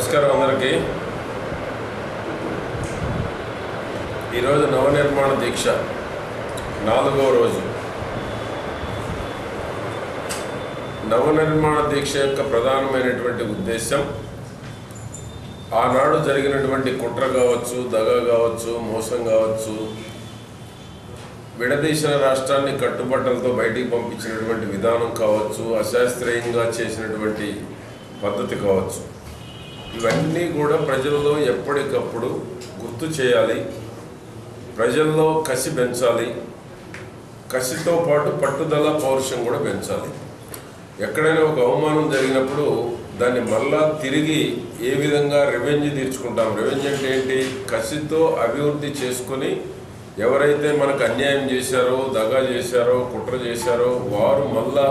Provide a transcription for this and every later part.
నమస్కారం అందరికీ. ఈరోజు నవనిర్మాణ దీక్ష 4వ రోజు. నవనిర్మాణ దీక్ష యొక్క ప్రధానమైనటువంటి ఉద్దేశం ఆనాడు జరిగినటువంటి కుట్ర కావచ్చు, దగ కావచ్చు, మోసం కావచ్చు, విడదీసిన రాష్ట్రాన్ని కట్టుబట్టలతో బయటికి పంపించినటువంటి విధానం కావచ్చు, అశాస్త్రీయంగా చేసినటువంటి పద్ధతి కావచ్చు, ఇవన్నీ కూడా ప్రజల్లో ఎప్పటికప్పుడు గుర్తు చేయాలి. ప్రజల్లో కసి పెంచాలి. కసితో పాటు పట్టుదల, పౌరుషం కూడా పెంచాలి. ఎక్కడైనా ఒక అవమానం జరిగినప్పుడు దాన్ని మళ్ళా తిరిగి ఏ విధంగా రెవెన్యూ తీర్చుకుంటాం. రెవెన్యూ అంటే ఏంటి? కసితో అభివృద్ధి చేసుకొని ఎవరైతే మనకు అన్యాయం చేశారో, దగా చేశారో, కుట్ర చేశారో వారు మళ్ళా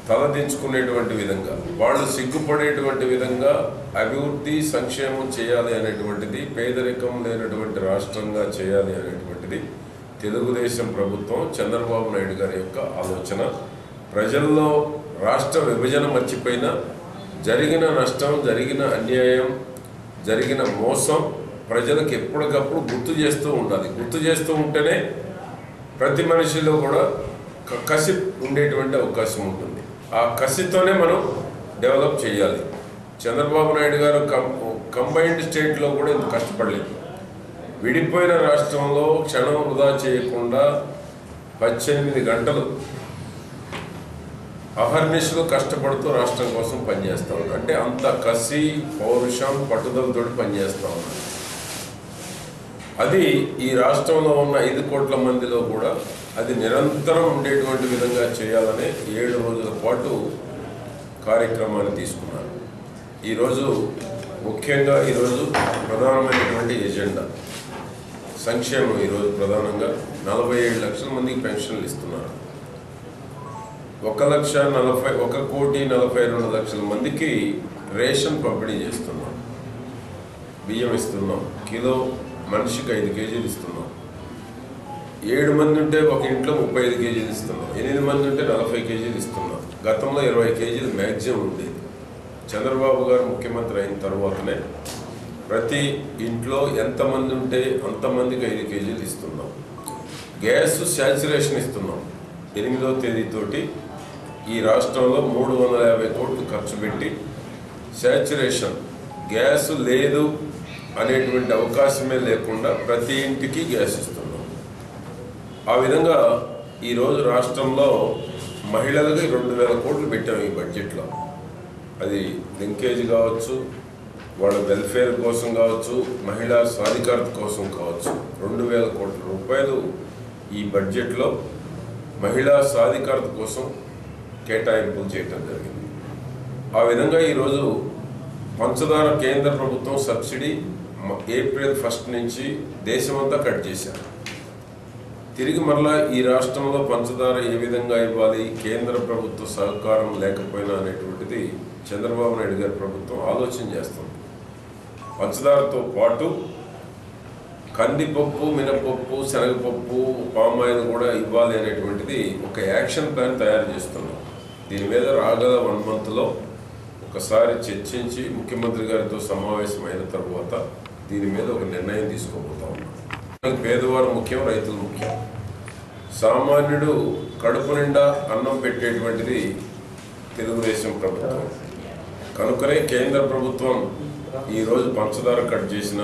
తలదించుకునేటువంటి విధంగా, వాళ్ళు సిగ్గుపడేటువంటి విధంగా అభివృద్ధి, సంక్షేమం చేయాలి అనేటువంటిది, పేదరికం లేనటువంటి రాష్ట్రంగా చేయాలి అనేటువంటిది తెలుగుదేశం ప్రభుత్వం, చంద్రబాబు నాయుడు గారి యొక్క ఆలోచన. ప్రజల్లో రాష్ట్ర విభజన మర్చిపోయినా జరిగిన నష్టం, జరిగిన అన్యాయం, జరిగిన మోసం ప్రజలకు ఎప్పటికప్పుడు గుర్తు చేస్తూ ఉండాలి. గుర్తు చేస్తూ ఉంటేనే ప్రతి మనిషిలో కూడా కసి ఉండేటువంటి అవకాశం ఉంటుంది. ఆ కసితోనే మనం డెవలప్ చేయాలి. చంద్రబాబు నాయుడు గారు కంబైన్డ్ స్టేట్లో కూడా ఇంత కష్టపడలేదు. విడిపోయిన రాష్ట్రంలో క్షణం వృధా చేయకుండా 18 గంటలు అహర్నిశలు కష్టపడుతూ రాష్ట్రం కోసం పనిచేస్తూ ఉన్నారు. అంటే అంత కసి, పౌరుషం, పట్టుదలతో పనిచేస్తూ ఉన్నారు. అది ఈ రాష్ట్రంలో ఉన్న 5 కోట్ల మందిలో కూడా అది నిరంతరం ఉండేటువంటి విధంగా చేయాలనే 7 రోజుల పాటు కార్యక్రమాన్ని తీసుకున్నారు. ఈరోజు ముఖ్యంగా ఈరోజు ప్రధానమైనటువంటి ఎజెండా సంక్షేమం. ఈరోజు ప్రధానంగా 47 లక్షల మందికి పెన్షన్లు ఇస్తున్నారు. 1,42,00,000 మందికి రేషన్ పంపిణీ చేస్తున్నాం. బియ్యం ఇస్తున్నాం. కిలో మనిషికి 5 కేజీలు ఇస్తున్నాం. 7 మంది ఉంటే ఒక ఇంట్లో 35 కేజీలు ఇస్తున్నాం. 8 మంది ఉంటే 40 కేజీలు ఇస్తున్నాం. గతంలో 20 కేజీలు మ్యాక్సిమం ఉండేది. చంద్రబాబు గారు ముఖ్యమంత్రి అయిన తర్వాతనే ప్రతి ఇంట్లో ఎంతమంది ఉంటే అంతమందికి 5 కేజీలు ఇస్తున్నాం. గ్యాస్ శాచురేషన్ ఇస్తున్నాం. 8వ తేదీతోటి ఈ రాష్ట్రంలో 350 కోట్లు ఖర్చు పెట్టి శాచురేషన్, గ్యాస్ లేదు అనేటువంటి అవకాశమే లేకుండా ప్రతి ఇంటికి గ్యాస్ ఇస్తున్నాం. ఆ విధంగా ఈరోజు రాష్ట్రంలో మహిళలకి 2,000 కోట్లు పెట్టాము ఈ బడ్జెట్లో. అది లింకేజ్ కావచ్చు, వాళ్ళ వెల్ఫేర్ కోసం కావచ్చు, మహిళా సాధికారత కోసం కావచ్చు. 2,000 కోట్ల రూపాయలు ఈ బడ్జెట్లో మహిళా సాధికారత కోసం కేటాయింపులు చేయటం జరిగింది. ఆ విధంగా ఈరోజు పంచదార కేంద్ర ప్రభుత్వం సబ్సిడీ ఏప్రిల్ 1 నుంచి దేశమంతా కట్ చేశారు. తిరిగి మరలా ఈ రాష్ట్రంలో పంచదార ఏ విధంగా ఇవ్వాలి, కేంద్ర ప్రభుత్వ సహకారం లేకపోయినా అనేటువంటిది చంద్రబాబు నాయుడు గారి ప్రభుత్వం ఆలోచన చేస్తుంది. పంచదారతో పాటు కందిపప్పు, మినపప్పు, శనగపప్పు, పామాయిల్ కూడా ఇవ్వాలి అనేటువంటిది ఒక యాక్షన్ ప్లాన్ తయారు చేస్తున్నాం. దీని మీద రాగల 1 మంత్లో ఒకసారి చర్చించి ముఖ్యమంత్రి గారితో సమావేశం అయిన తర్వాత దీని మీద ఒక నిర్ణయం తీసుకోబోతా ఉన్నాం. పేదవారు ముఖ్యం, రైతులు ముఖ్యం. సామాన్యుడు కడుపు నిండా అన్నం పెట్టేటువంటిది తెలుగుదేశం ప్రభుత్వం. కనుకనే కేంద్ర ప్రభుత్వం ఈరోజు పంచదార కట్ చేసిన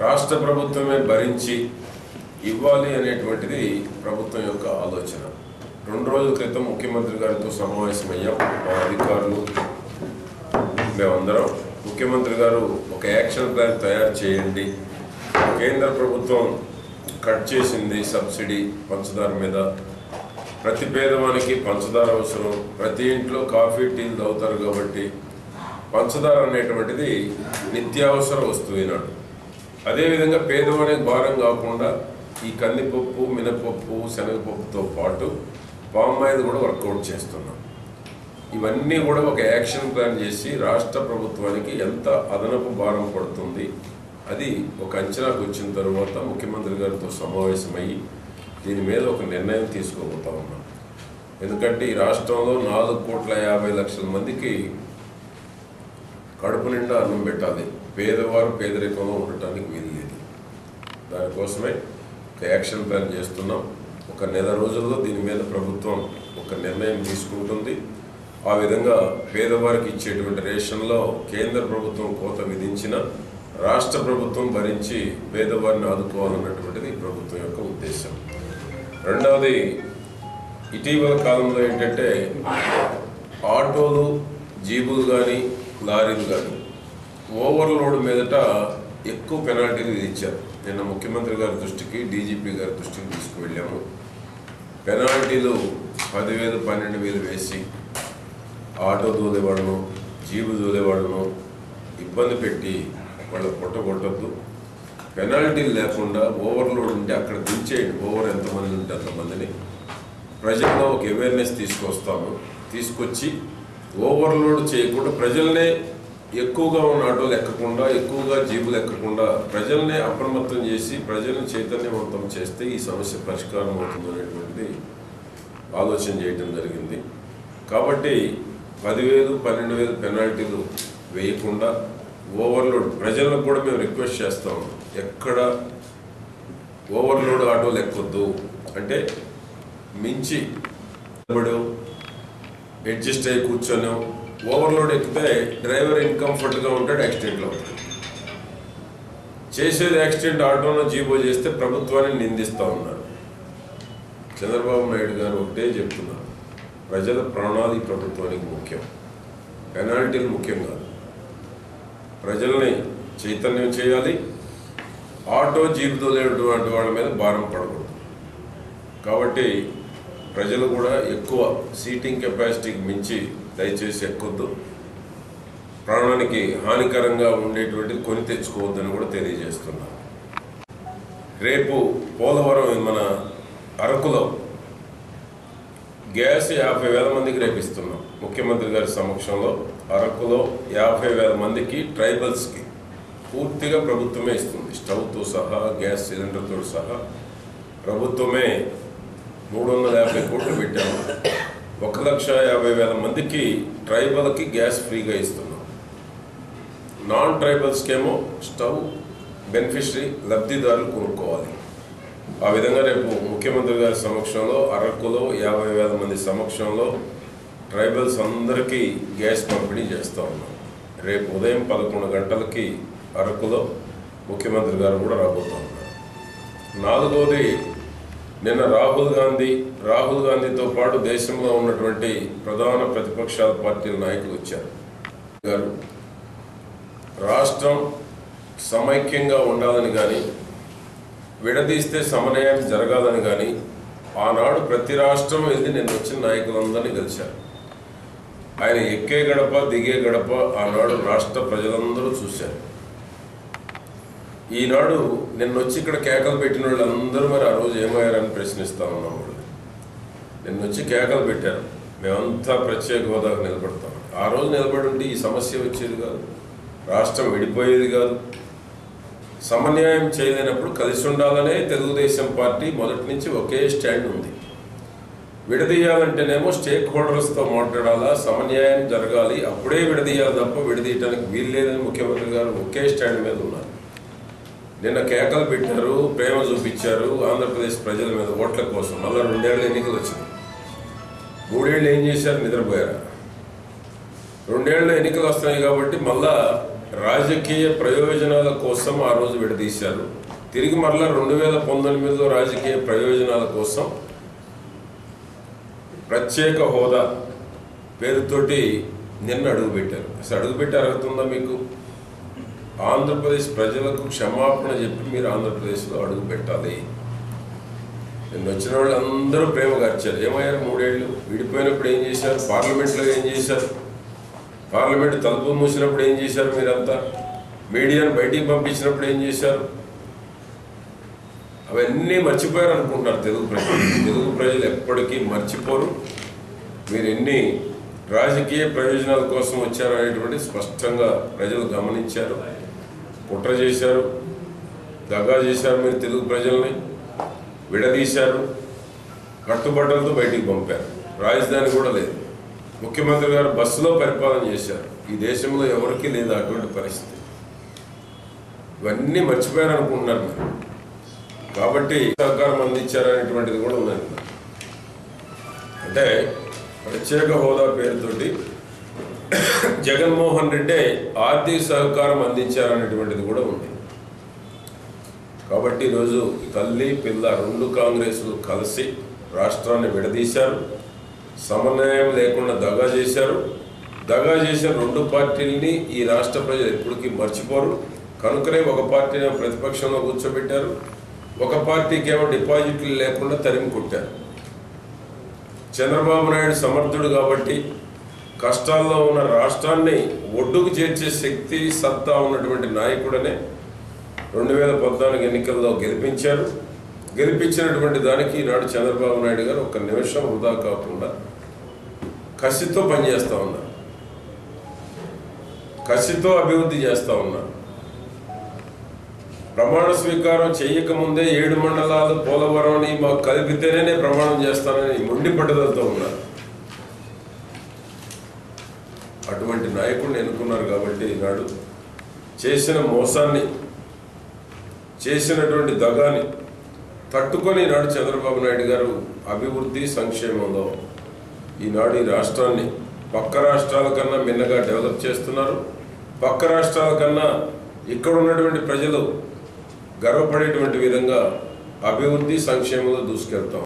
రాష్ట్ర ప్రభుత్వమే భరించి ఇవ్వాలి అనేటువంటిది ప్రభుత్వం యొక్క ఆలోచన. 2 రోజుల క్రితం ముఖ్యమంత్రి గారితో సమావేశమయ్యాం. మా అధికారులు, మేమందరం. ముఖ్యమంత్రి గారు ఒక యాక్షన్ ప్లాన్ తయారు చేయండి. కేంద్ర ప్రభుత్వం కట్ చేసింది సబ్సిడీ పంచదార మీద. ప్రతి పేదవానికి పంచదార అవసరం. ప్రతి ఇంట్లో కాఫీ, టీలు తాగుతారు కాబట్టి పంచదార అనేటువంటిది నిత్యావసర వస్తువు ఈనాడు. అదేవిధంగా పేదవానికి భారం కాకుండా ఈ కందిపప్పు, మినపప్పు, శనగపప్పుతో పాటు పామాయిల్ కూడా వర్కౌట్ చేస్తున్నాం. ఇవన్నీ కూడా ఒక యాక్షన్ ప్లాన్ చేసి రాష్ట్ర ప్రభుత్వానికి ఎంత అదనపు భారం పడుతుంది అది ఒక అంచనాకు వచ్చిన తర్వాత ముఖ్యమంత్రి గారితో సమావేశమయ్యి దీని మీద ఒక నిర్ణయం తీసుకోబోతా ఉన్నాం. ఎందుకంటే ఈ రాష్ట్రంలో 4,50,00,000 మందికి కడుపు నిండా అన్నం పెట్టాలి, పేదవారు పేదరికంలో ఉండటానికి వీలు లేదు. దానికోసమే ఒక యాక్షన్ ప్లాన్ చేస్తున్నాం. ఒక నెల రోజుల్లో దీని మీద ప్రభుత్వం ఒక నిర్ణయం తీసుకుంటుంది. ఆ విధంగా పేదవారికి ఇచ్చేటువంటి రేషన్లో కేంద్ర ప్రభుత్వం కోత విధించిన రాష్ట్ర ప్రభుత్వం భరించి పేదవారిని ఆదుకోవాలన్నటువంటిది ప్రభుత్వం యొక్క ఉద్దేశం. రెండవది, ఇటీవల కాలంలో ఏంటంటే ఆటోలు, జీబులు కానీ లారీలు కానీ ఓవర్లోడ్ మీదట ఎక్కువ పెనాల్టీలు విధించారు. నిన్న ముఖ్యమంత్రి గారి దృష్టికి, డీజీపీ గారి దృష్టికి తీసుకువెళ్ళాము. పెనాల్టీలు 10,000, 12,000 వేసి ఆటో దూలేవాళ్ళను, జీబు దూలేవాళ్ళను ఇబ్బంది పెట్టి వాళ్ళ పుట్టగొట్టద్దు. పెనాల్టీలు లేకుండా ఓవర్లోడ్ ఉంటే అక్కడ దించేయండి. ఓవర్ ఎంతమంది ఉంటే అంతమందిని ప్రజల్లో ఒక అవేర్నెస్ తీసుకొచ్చి ఓవర్లోడ్ చేయకుండా ప్రజల్నే ఎక్కువగా ఉన్న ఆటోలు ఎక్కకుండా, ఎక్కువగా జీబులు ఎక్కకుండా ప్రజల్నే అప్రమత్తం చేసి ప్రజల్ని చైతన్యవంతం చేస్తే ఈ సమస్య పరిష్కారం అవుతుంది అనేటువంటి ఆలోచన చేయడం జరిగింది. కాబట్టి 10,000, 12,000 పెనాల్టీలు వేయకుండా ఓవర్లోడ్ ప్రజలకు కూడా మేము రిక్వెస్ట్ చేస్తాము. ఎక్కడ ఓవర్లోడ్ ఆటోలు ఎక్కొద్దు అంటే మించి అడ్జస్ట్ అయ్యి కూర్చొని ఓవర్లోడ్ ఎక్కితే డ్రైవర్ ఇన్కంఫర్ట్గా ఉంటాడు, యాక్సిడెంట్లో ఉంటాడు. చేసేది యాక్సిడెంట్ ఆటోలో జీబో చేస్తే ప్రభుత్వాన్ని నిందిస్తూ ఉన్నారు. చంద్రబాబు నాయుడు గారు ఒకటే చెప్తున్నారు, ప్రజల ప్రాణాలు ఈ ప్రభుత్వానికి ముఖ్యం, పెనాల్టీలు ముఖ్యం కాదు. ప్రజల్ని చైతన్యం చేయాలి. ఆటో జీబు తోలేటువంటి వాళ్ళ మీద భారం పడకూడదు. కాబట్టి ప్రజలు కూడా ఎక్కువ సీటింగ్ కెపాసిటీకి మించి దయచేసి ఎక్కొద్దు. ప్రాణానికి హానికరంగా ఉండేటువంటిది కొని తెచ్చుకోవద్దని కూడా తెలియజేస్తున్నారు. రేపు పోలవరం మన అరకులో గ్యాస్ 50,000 మందికి రేపిస్తున్నాం. ముఖ్యమంత్రి గారి సమక్షంలో అరకులో 50,000 మందికి ట్రైబల్స్కి పూర్తిగా ప్రభుత్వమే ఇస్తుంది. స్టవ్తో సహా, గ్యాస్ సిలిండర్తో సహా ప్రభుత్వమే 350 కోట్లు పెట్టాము. 1,50,000 మందికి ట్రైబల్కి గ్యాస్ ఫ్రీగా ఇస్తున్నాం. నాన్ ట్రైబల్స్కేమో స్టవ్ బెనిఫిషరీ లబ్ధిదారులు కొనుక్కోవాలి. ఆ విధంగా రేపు ముఖ్యమంత్రి గారి సమక్షంలో అరకులో 50,000 మంది సమక్షంలో ట్రైబల్స్ అందరికీ గ్యాస్ పంపిణీ చేస్తూ ఉన్నాం. రేపు ఉదయం 11 గంటలకి అరకులో ముఖ్యమంత్రి గారు కూడా రాబోతూ ఉన్నారు. నాలుగోది, నిన్న రాహుల్ గాంధీతో పాటు దేశంలో ఉన్నటువంటి ప్రధాన ప్రతిపక్షాల పార్టీల నాయకులు వచ్చారు. గారు రాష్ట్రం సమైక్యంగా ఉండాలని కానీ, విడదీస్తే సమన్వయం జరగాలని కానీ ఆనాడు ప్రతి రాష్ట్రం వెళ్ళి నిన్న వచ్చిన నాయకులందరినీ కలిశారు. ఆయన ఎక్కే గడప దిగే గడప ఆనాడు రాష్ట్ర ప్రజలందరూ చూశారు. ఈనాడు నిన్నొచ్చి ఇక్కడ కేకలు పెట్టిన వాళ్ళందరూ మరి ఆ రోజు ఏమయ్యారని ప్రశ్నిస్తా ఉన్నాం. వాళ్ళు నిన్నొచ్చి కేకలు పెట్టారు, మేమంతా ప్రత్యేక హోదాకు నిలబడతాం. ఆ రోజు నిలబడి ఉంటే ఈ సమస్య వచ్చేది కాదు, రాష్ట్రం విడిపోయేది కాదు. సమన్వయం చేయలేనప్పుడు కలిసి ఉండాలనే తెలుగుదేశం పార్టీ మొదటి నుంచి ఒకే స్టాండ్ ఉంది. విడదీయాలంటేనేమో స్టేక్ హోల్డర్స్తో మాట్లాడాలా, సమన్వయం జరగాలి, అప్పుడే విడదీయాలి తప్ప విడదీయటానికి వీలు లేదని ముఖ్యమంత్రి గారు ఒకే స్టాండ్ మీద ఉన్నారు. నిన్న కేకలు పెట్టారు, ప్రేమ చూపించారు ఆంధ్రప్రదేశ్ ప్రజల మీద ఓట్ల కోసం. మళ్ళీ 2 ఏళ్ళ ఎన్నికలు వచ్చినాయి. 3 ఏళ్ళు ఏం చేశారు? నిద్రపోయారా? 2 ఏళ్ళ ఎన్నికలు వస్తున్నాయి కాబట్టి మళ్ళా రాజకీయ ప్రయోజనాల కోసం ఆ రోజు విడదీశారు. తిరిగి మరలా 2019లో రాజకీయ ప్రయోజనాల కోసం ప్రత్యేక హోదా పేరుతోటి నిన్న అడుగుపెట్టారు. అసలు అడుగుపెట్టి అర్హత ఉందా మీకు? ఆంధ్రప్రదేశ్ ప్రజలకు క్షమాపణ చెప్పి మీరు ఆంధ్రప్రదేశ్లో అడుగు పెట్టాలి. నిన్న వచ్చిన వాళ్ళు అందరూ ప్రేమ గార్చారు. ఏమయ్యారు? 3 ఏళ్ళు విడిపోయినప్పుడు ఏం చేశారు? పార్లమెంట్లో ఏం చేశారు? పార్లమెంట్ తలుపు మూసినప్పుడు ఏం చేశారు? మీరంతా మీడియాను బయటికి పంపించినప్పుడు ఏం చేశారు? అవన్నీ మర్చిపోయారు అనుకుంటారు తెలుగు ప్రజలు. తెలుగు ప్రజలు ఎప్పటికీ మర్చిపోరు. మీరు ఎన్ని రాజకీయ ప్రయోజనాల కోసం వచ్చారు అనేటువంటి స్పష్టంగా ప్రజలు గమనించారు. కుట్ర చేశారు, దగా చేశారు. మీరు తెలుగు ప్రజల్ని విడదీశారు, కట్టుబట్టలతో బయటికి పంపారు. రాజధాని కూడా లేదు. ముఖ్యమంత్రి గారు బస్సులో పరిపాలన చేశారు. ఈ దేశంలో ఎవరికీ లేదు అటువంటి పరిస్థితి. ఇవన్నీ మర్చిపోయారనుకుంటున్నారు మీరు. కాబట్టి సహకారం అందించారనేటువంటిది కూడా ఉన్నది. అంటే ప్రత్యేక హోదా పేరుతోటి జగన్మోహన్ రెడ్డి ఆర్థిక సహకారం అందించారనేటువంటిది కూడా ఉంది. కాబట్టి ఈరోజు తల్లి పిల్ల రెండు కాంగ్రెస్లు కలిసి రాష్ట్రాన్ని విడదీశారు. సమన్వయం లేకుండా దగా చేశారు. దగా చేసిన రెండు పార్టీలని ఈ రాష్ట్ర ప్రజలు ఎప్పటికీ మర్చిపోరు. కనుకనే ఒక పార్టీని ప్రతిపక్షంలో కూర్చోబెట్టారు, ఒక పార్టీకి ఏమో డిపాజిట్లు లేకుండా తరిమి కొట్టారు. చంద్రబాబు నాయుడు సమర్థుడు కాబట్టి కష్టాల్లో ఉన్న రాష్ట్రాన్ని ఒడ్డుకు చేర్చే శక్తి సత్తా ఉన్నటువంటి నాయకుడనే 2014 ఎన్నికల్లో గెలిపించారు. గెలిపించినటువంటి దానికి ఈనాడు చంద్రబాబు నాయుడు గారు ఒక్క నిమిషం వృధా కాకుండా కసితో పనిచేస్తూ ఉన్నారు, కసితో అభివృద్ధి చేస్తూ ఉన్నారు. ప్రమాణ స్వీకారం చేయకముందే 7 మండలాలు పోలవరాన్ని మాకు కలిపితేనే నేను ప్రమాణం చేస్తానని మొండి పట్టుదలతో ఉన్నారు. అటువంటి నాయకుడిని ఎన్నుకున్నారు కాబట్టి ఈనాడు చేసిన మోసాన్ని, చేసినటువంటి దగాని తట్టుకొని ఈనాడు చంద్రబాబు నాయుడు గారు అభివృద్ధి సంక్షేమంలో ఈనాడు ఈ రాష్ట్రాన్ని పక్క రాష్ట్రాల కన్నా మిన్నగా డెవలప్ చేస్తున్నారు. పక్క రాష్ట్రాల కన్నా ఇక్కడ ఉన్నటువంటి ప్రజలు గర్వపడేటువంటి విధంగా అభివృద్ధి సంక్షేమంలో దూసుకెళ్తాం.